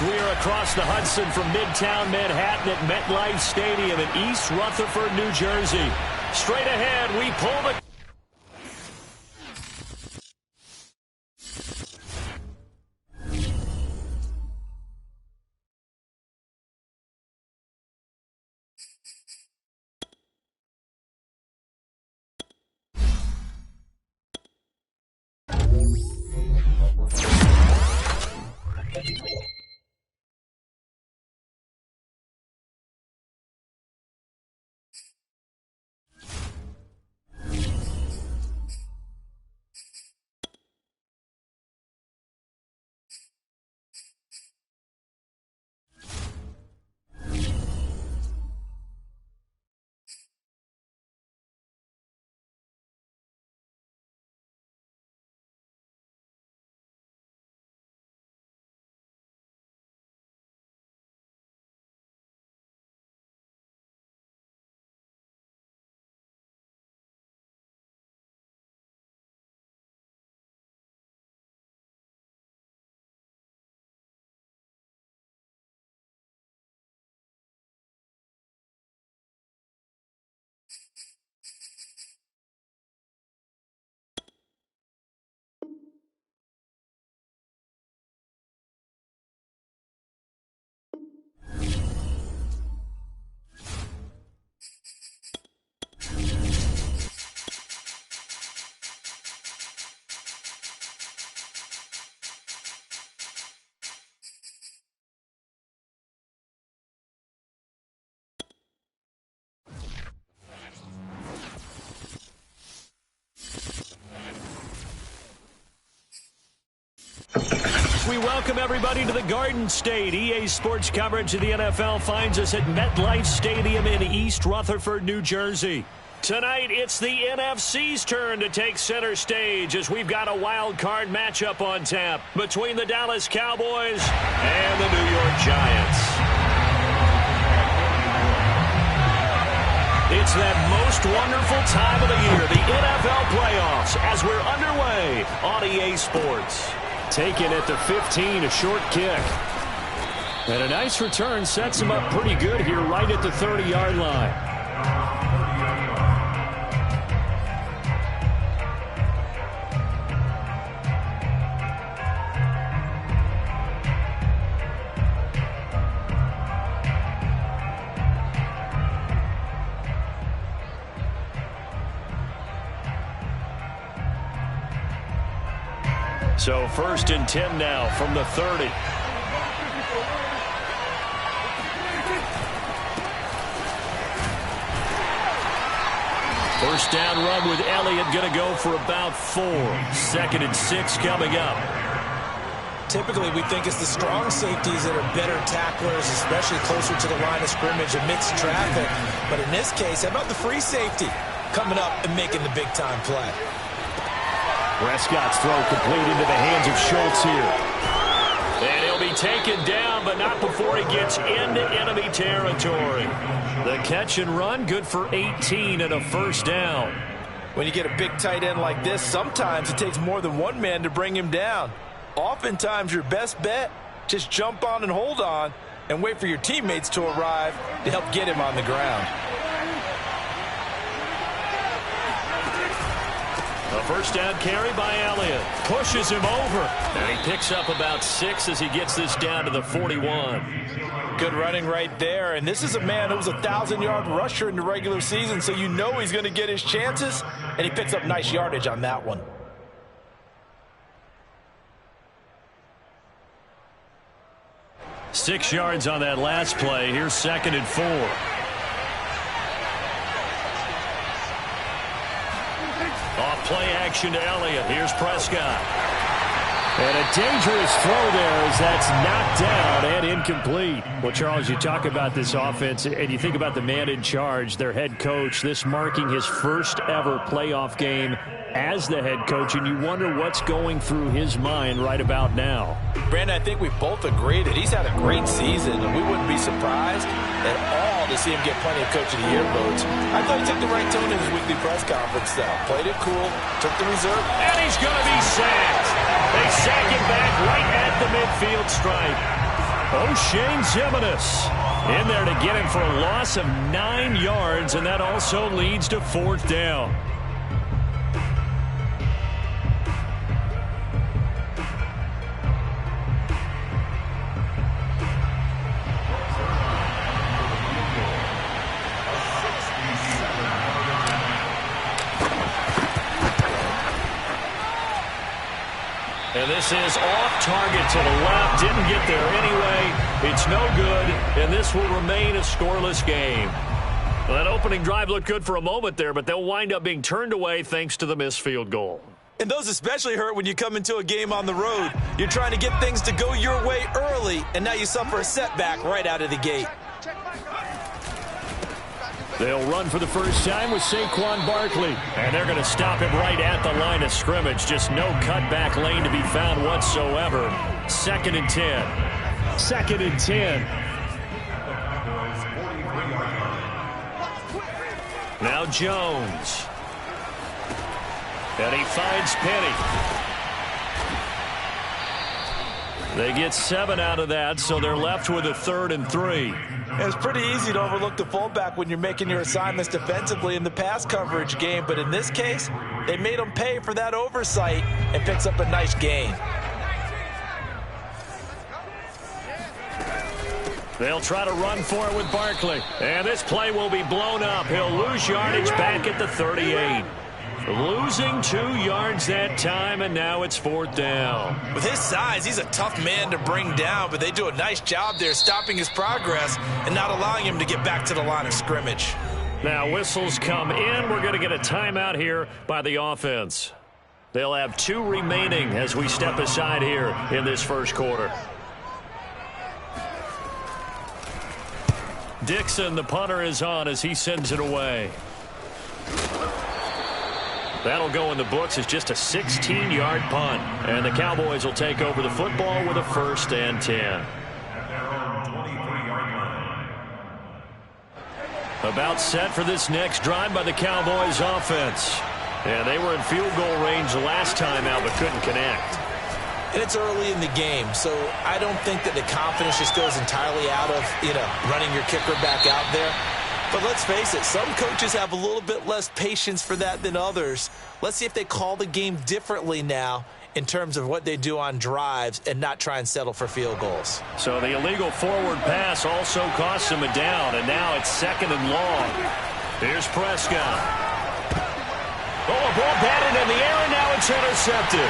We are across the Hudson from Midtown Manhattan at MetLife Stadium in East Rutherford, New Jersey. Straight ahead, we pull the... We welcome everybody to the Garden State. EA Sports coverage of the NFL finds us at MetLife Stadium in East Rutherford, New Jersey. Tonight, it's the NFC's turn to take center stage as we've got a wild card matchup on tap between the Dallas Cowboys and the New York Giants. It's that most wonderful time of the year, the NFL playoffs, as we're underway on EA Sports. Taken at the 15, a short kick. And a nice return sets him up pretty good here right at the 30-yard line. So 1st and 10 now from the 30. First down run with Elliott, going to go for about 4. 2nd and 6 coming up. Typically, we think it's the strong safeties that are better tacklers, especially closer to the line of scrimmage amidst traffic. But in this case, how about the free safety coming up and making the big-time play? Prescott's throw complete into the hands of Schultz here. And he'll be taken down, but not before he gets into enemy territory. The catch and run, good for 18 and a first down. When you get a big tight end like this, sometimes it takes more than one man to bring him down. Oftentimes, your best bet, just jump on and hold on and wait for your teammates to arrive to help get him on the ground. A first down carry by Elliott. Pushes him over. And he picks up about 6 as he gets this down to the 41. Good running right there. And this is a man who was a 1,000-yard rusher in the regular season, so you know he's going to get his chances. And he picks up nice yardage on that one. Six yards on that last play. Here's 2nd and 4. Off play action to Elliott. Here's Prescott. And a dangerous throw there as that's knocked down and incomplete. Well, Charles, you talk about this offense and you think about the man in charge, their head coach, this marking his first ever playoff game as the head coach, and you wonder what's going through his mind right about now. Brandon, I think we both agree that he's had a great season, and we wouldn't be surprised at all to see him get plenty of Coach of the Year votes. I thought he took the right tone in his weekly press conference, though. Played it cool, took the reserve. And he's going to be sacked. They sack him back right at the midfield stripe. O'Shane Zimenez in there to get him for a loss of 9 yards, and that also leads to 4th down. And this is off target to the left. Didn't get there anyway. It's no good, and this will remain a scoreless game. Well, that opening drive looked good for a moment there, but they'll wind up being turned away thanks to the missed field goal. And those especially hurt when you come into a game on the road. You're trying to get things to go your way early, and now you suffer a setback right out of the gate. They'll run for the first time with Saquon Barkley. And they're going to stop him right at the line of scrimmage. Just no cutback lane to be found whatsoever. 2nd and 10. 2nd and 10. Now Jones. And he finds Penny. They get 7 out of that, so they're left with a 3rd and 3. It's pretty easy to overlook the fullback when you're making your assignments defensively in the pass coverage game, but in this case, they made him pay for that oversight and picks up a nice gain. They'll try to run for it with Barkley. And this play will be blown up. He'll lose yardage back at the 38. Losing 2 yards that time, and now it's 4th down. With his size, he's a tough man to bring down, but they do a nice job there stopping his progress and not allowing him to get back to the line of scrimmage. Now whistles come in. We're going to get a timeout here by the offense. They'll have 2 remaining as we step aside here in this first quarter. Dixon, the punter, is on as he sends it away. That'll go in the books as just a 16-yard punt. And the Cowboys will take over the football with a 1st and 10. About set for this next drive by the Cowboys offense. And they were in field goal range the last time out but couldn't connect. And it's early in the game, so I don't think that the confidence just goes entirely out of, running your kicker back out there. But let's face it, some coaches have a little bit less patience for that than others. Let's see if they call the game differently now in terms of what they do on drives and not try and settle for field goals. So the illegal forward pass also costs him a down, and now it's 2nd and long. Here's Prescott. Oh, a ball batted in the air, and now it's intercepted.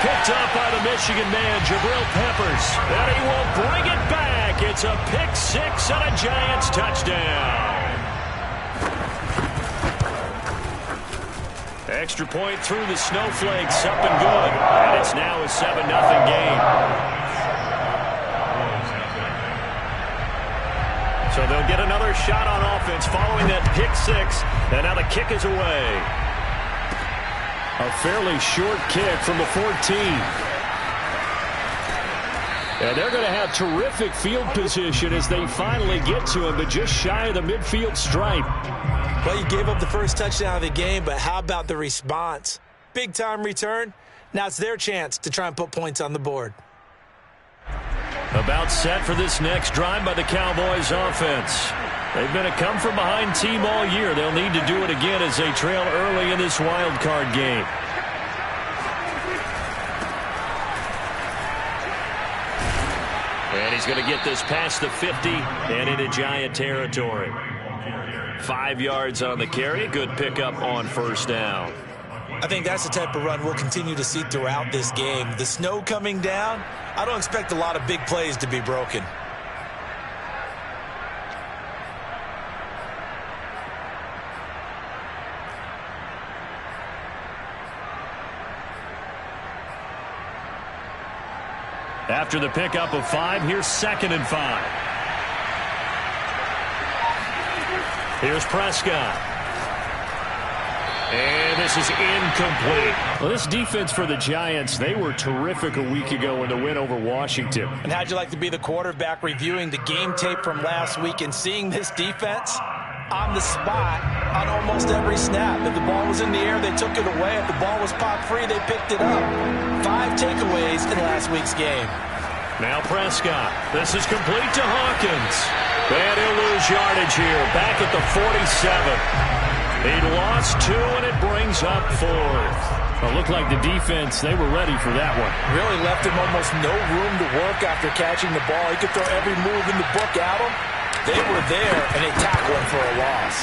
Picked up by the Michigan man, Jabril Peppers. And he will bring it back. It's a pick 6 and a Giants touchdown. Extra point through the snowflakes, up and good. And it's now a 7-0 game. So they'll get another shot on offense following that pick 6. And now the kick is away. A fairly short kick from the 14. And they're going to have terrific field position as they finally get to him, but just shy of the midfield stripe. Well, you gave up the first touchdown of the game, but how about the response? Big-time return. Now it's their chance to try and put points on the board. About set for this next drive by the Cowboys offense. They've been a come-from-behind team all year. They'll need to do it again as they trail early in this wild card game. And he's going to get this past the 50 and into Giant territory. 5 yards on the carry. Good pickup on 1st down. I think that's the type of run we'll continue to see throughout this game. The snow coming down, I don't expect a lot of big plays to be broken. After the pickup of 5, here's 2nd and 5. Here's Prescott. And this is incomplete. Well, this defense for the Giants, they were terrific a week ago in the win over Washington. And how'd you like to be the quarterback reviewing the game tape from last week and seeing this defense on the spot on almost every snap? If the ball was in the air, they took it away. If the ball was popped free, they picked it up. 5 takeaways in last week's game. Now Prescott. This is complete to Hawkins. And he'll lose yardage here. Back at the 47. He lost 2, and it brings up 4th. Well, it looked like the defense, they were ready for that one. Really left him almost no room to work after catching the ball. He could throw every move in the book at him. They were there, and they tackled him for a loss.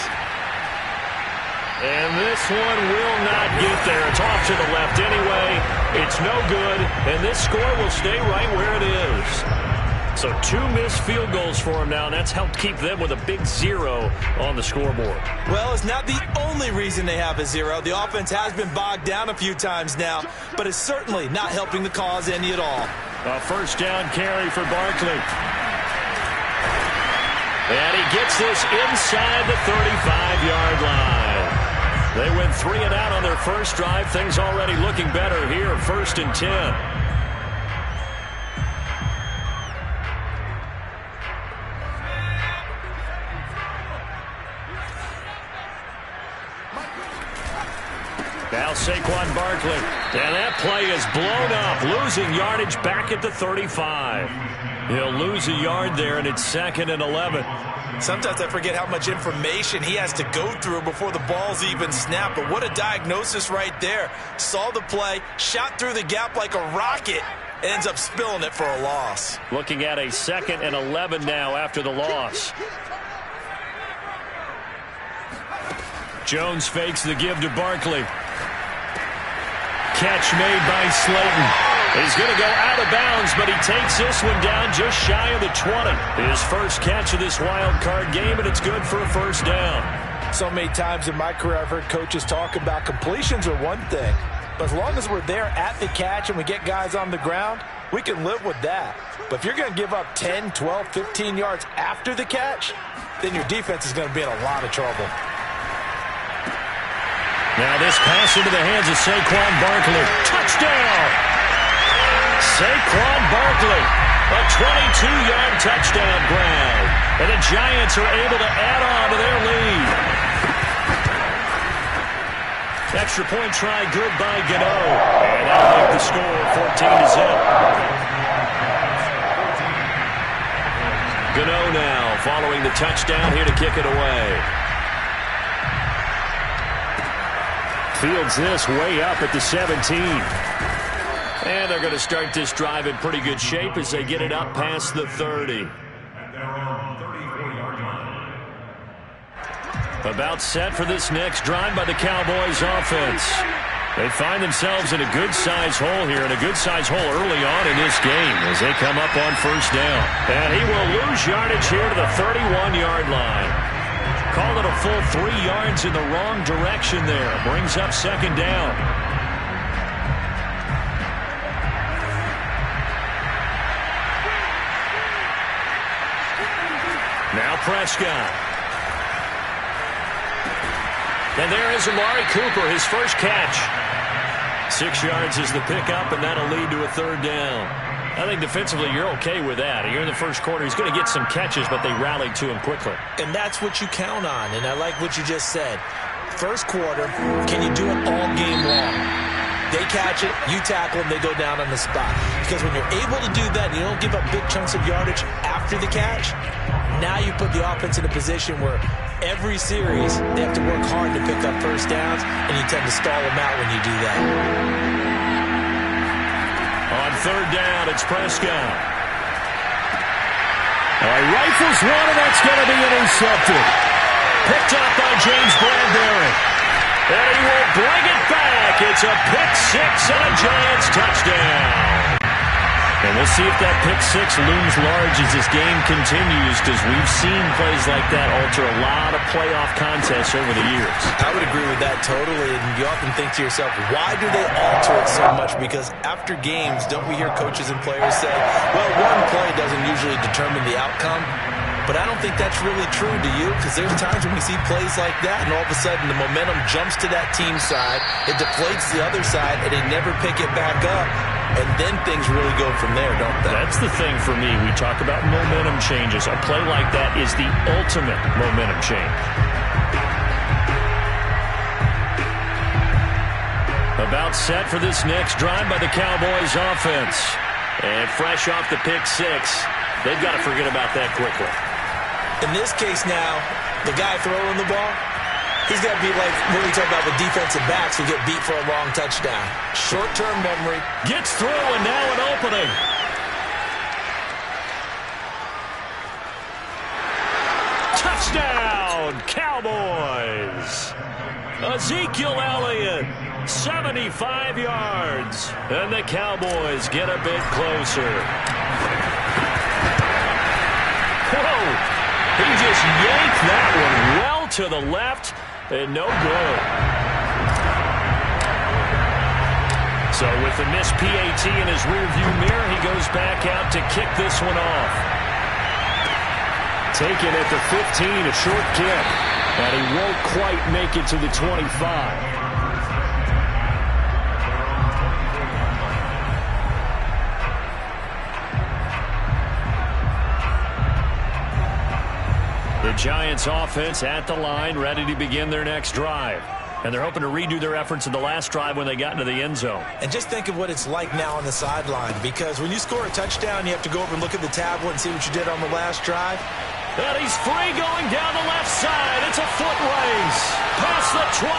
And this one will not get there. It's off to the left anyway. It's no good, and this score will stay right where it is. So 2 missed field goals for him now, and that's helped keep them with a big 0 on the scoreboard. Well, it's not the only reason they have a 0. The offense has been bogged down a few times now, but it's certainly not helping the cause any at all. A first down carry for Barkley. And he gets this inside the 35-yard line. They went 3 and out on their first drive. Things already looking better here. 1st and 10. Now Saquon Barkley. And that play is blown up. Losing yardage back at the 35. He'll lose a yard there, and it's 2nd and 11. Sometimes I forget how much information he has to go through before the ball's even snapped. But what a diagnosis right there. Saw the play, shot through the gap like a rocket, ends up spilling it for a loss. Looking at a 2nd and 11 now after the loss. Jones fakes the give to Barkley. Catch made by Slayton. He's going to go out of bounds, but he takes this one down just shy of the 20. His first catch of this wild card game, and it's good for a first down. So many times in my career I've heard coaches talk about completions are one thing, but as long as we're there at the catch and we get guys on the ground, we can live with that. But if you're going to give up 10, 12, 15 yards after the catch, then your defense is going to be in a lot of trouble. Now this pass into the hands of Saquon Barkley. Touchdown! Saquon Barkley, a 22-yard touchdown grab. And the Giants are able to add on to their lead. Extra point try good by Gano. And that'll make the score 14-0. Gano now following the touchdown here to kick it away. Fields this way up at the 17. And they're going to start this drive in pretty good shape as they get it up past the 30. About set for this next drive by the Cowboys offense. They find themselves in a good-sized hole here, and a good-sized hole early on in this game as they come up on first down. And he will lose yardage here to the 31-yard line. Call it a full 3 yards in the wrong direction there. Brings up 2nd down. Now Prescott. And there is Amari Cooper, his first catch. 6 yards is the pickup, and that'll lead to a 3rd down. I think defensively you're okay with that. Here in the first quarter, he's going to get some catches, but they rallied to him quickly. And that's what you count on, and I like what you just said. First quarter, can you do it all game long? They catch it, you tackle them, they go down on the spot. Because when you're able to do that and you don't give up big chunks of yardage after the catch, now you put the offense in a position where every series they have to work hard to pick up first downs, and you tend to stall them out when you do that. On 3rd down, it's Prescott. Rifles one, and that's going to be intercepted. Picked up by James Bradbury. And he will bring it back. It's a pick 6 and a Giants touchdown. And we'll see if that pick 6 looms large as this game continues, because we've seen plays like that alter a lot of playoff contests over the years. I would agree with that totally, and you often think to yourself, why do they alter it so much? Because after games, don't we hear coaches and players say, well, one play doesn't usually determine the outcome? But I don't think that's really true, do you? Because there's times when we see plays like that, and all of a sudden the momentum jumps to that team side, it deflates the other side, and they never pick it back up. And then things really go from there, don't they? That's the thing for me. We talk about momentum changes. A play like that is the ultimate momentum change. About set for this next drive by the Cowboys offense. And fresh off the pick six, they've got to forget about that quickly. In this case now, the guy throwing the ball, he's got to be like when we talk about the defensive backs who get beat for a long touchdown. Short-term memory. Gets through, and now an opening. Touchdown, Cowboys. Ezekiel Elliott, 75 yards. And the Cowboys get a bit closer. Whoa! He just yanked that one well to the left, and no good. So with the missed PAT in his rearview mirror, he goes back out to kick this one off. Taken at the 15, a short kick. And he won't quite make it to the 25. The Giants offense at the line, ready to begin their next drive. And they're hoping to redo their efforts in the last drive when they got into the end zone. And just think of what it's like now on the sideline, because when you score a touchdown, you have to go over and look at the tablet and see what you did on the last drive. And he's free going down the left side. It's a foot race. Past the 20.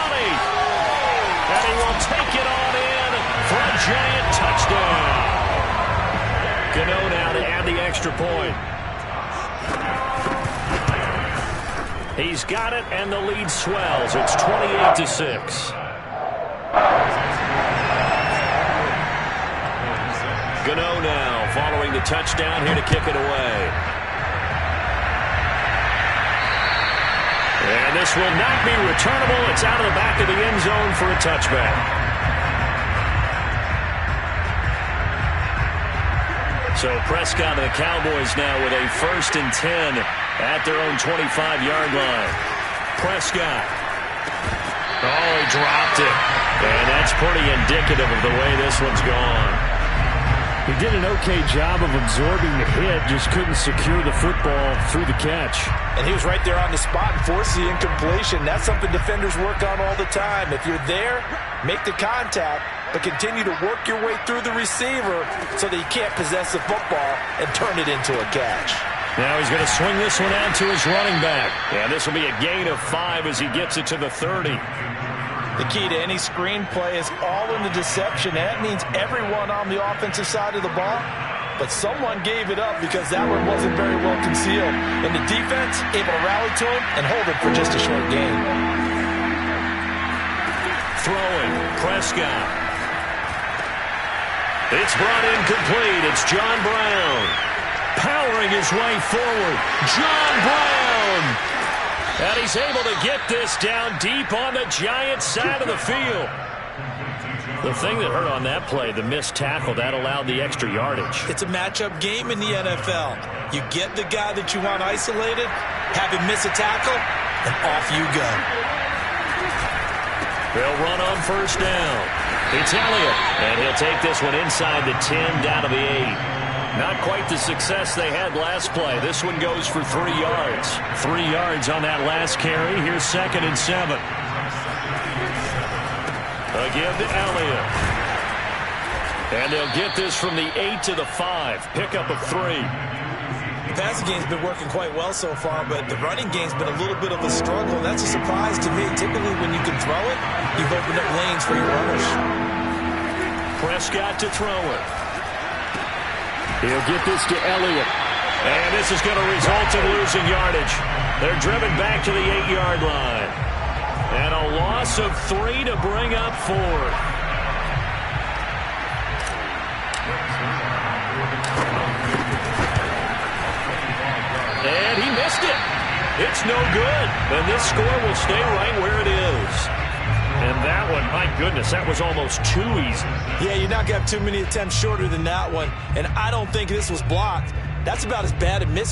And he will take it on in for a Giant touchdown. Gano now to add the extra point. He's got it, and the lead swells. It's 28-6. Gano now following the touchdown here to kick it away. And this will not be returnable. It's out of the back of the end zone for a touchback. So Prescott and the Cowboys now with a 1st and 10 at their own 25-yard line. Prescott. Oh, he dropped it. And that's pretty indicative of the way this one's gone. He did an okay job of absorbing the hit, just couldn't secure the football through the catch. And he was right there on the spot and forced the incompletion. That's something defenders work on all the time. If you're there, make the contact, but continue to work your way through the receiver so that you can't possess the football and turn it into a catch. Now he's going to swing this one out to his running back. And this will be a gain of 5 as he gets it to the 30. The key to any screen play is all in the deception. That means everyone on the offensive side of the ball, but someone gave it up because that one wasn't very well concealed. And the defense able to rally to him and hold it for just a short gain. Throwing, Prescott. It's brought in complete. It's John Brown. Powering his way forward. John Brown. And he's able to get this down deep on the Giants side of the field. The thing that hurt on that play, the missed tackle, that allowed the extra yardage. It's a matchup game in the NFL. You get the guy that you want isolated, have him miss a tackle, and off you go. They'll run on 1st down. It's Elliott, and he'll take this one inside the 10 down to the 8. Not quite the success they had last play. This one goes for 3 yards. 3 yards on that last carry. Here's 2nd and 7. Again to Elliott. And they'll get this from the 8 to the 5. Pickup of 3. The passing game's been working quite well so far, but the running game's been a little bit of a struggle. That's a surprise to me. Typically, when you can throw it, you've opened up lanes for your runners. Prescott to throw it. He'll get this to Elliott. And this is going to result in losing yardage. They're driven back to the 8-yard line. And a loss of 3 to bring up 4. And he missed it. It's no good. And this score will stay right where it is. And that one, my goodness, that was almost too easy. Yeah, you're not going to have too many attempts shorter than that one. And I don't think this was blocked. That's about as bad a miss